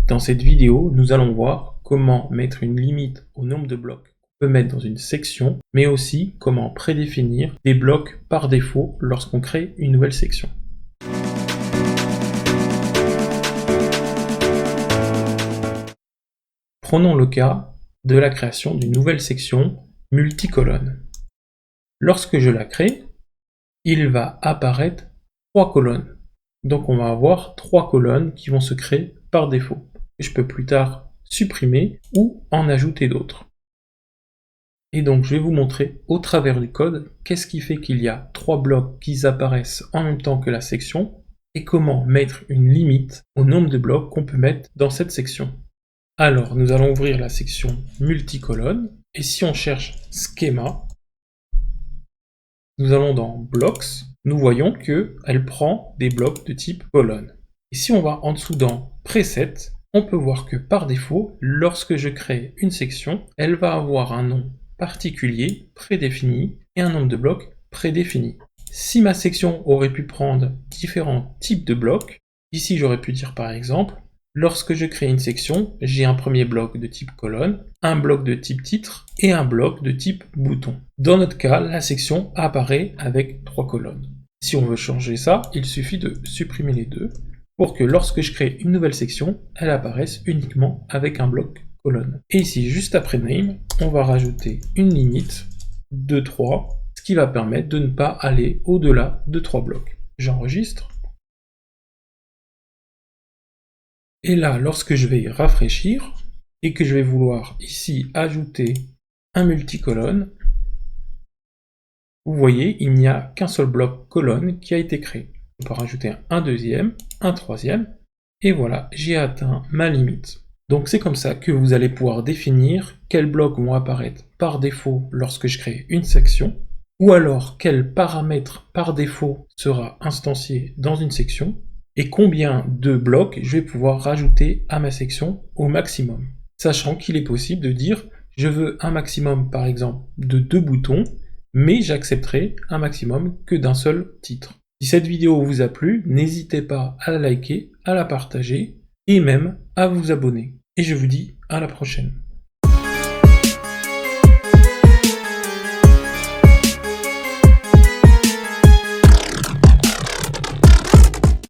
Dans cette vidéo, nous allons voir comment mettre une limite au nombre de blocs qu'on peut mettre dans une section, mais aussi comment prédéfinir des blocs par défaut lorsqu'on crée une nouvelle section. Prenons le cas de la création d'une nouvelle section multicolonne. Lorsque je la crée, il va apparaître 3 colonnes. Donc on va avoir 3 colonnes qui vont se créer par défaut. Je peux plus tard supprimer ou en ajouter d'autres. Et donc je vais vous montrer au travers du code qu'est-ce qui fait qu'il y a 3 blocs qui apparaissent en même temps que la section et comment mettre une limite au nombre de blocs qu'on peut mettre dans cette section. Alors nous allons ouvrir la section multicolonne et si on cherche schéma, nous allons dans Blocks, nous voyons qu'elle prend des blocs de type colonne. Et si on va en dessous dans Preset, on peut voir que par défaut, lorsque je crée une section, elle va avoir un nom particulier, prédéfini, et un nombre de blocs prédéfini. Si ma section aurait pu prendre différents types de blocs, ici j'aurais pu dire par exemple, lorsque je crée une section, j'ai un premier bloc de type colonne, un bloc de type titre et un bloc de type bouton. Dans notre cas, la section apparaît avec 3 colonnes. Si on veut changer ça, il suffit de supprimer les deux pour que lorsque je crée une nouvelle section, elle apparaisse uniquement avec un bloc colonne. Et ici, juste après name, on va rajouter une limite de 3, ce qui va permettre de ne pas aller au-delà de 3 blocs. J'enregistre. Et là, lorsque je vais rafraîchir, et que je vais vouloir ici ajouter un multicolonne, vous voyez, il n'y a qu'un seul bloc colonne qui a été créé. Je peux rajouter un deuxième, un troisième, et voilà, j'ai atteint ma limite. Donc c'est comme ça que vous allez pouvoir définir quels blocs vont apparaître par défaut lorsque je crée une section, ou alors quel paramètre par défaut sera instancié dans une section, et combien de blocs je vais pouvoir rajouter à ma section au maximum. Sachant qu'il est possible de dire, je veux un maximum par exemple de 2 boutons, mais j'accepterai un maximum que d'un seul titre. Si cette vidéo vous a plu, n'hésitez pas à la liker, à la partager, et même à vous abonner. Et je vous dis à la prochaine.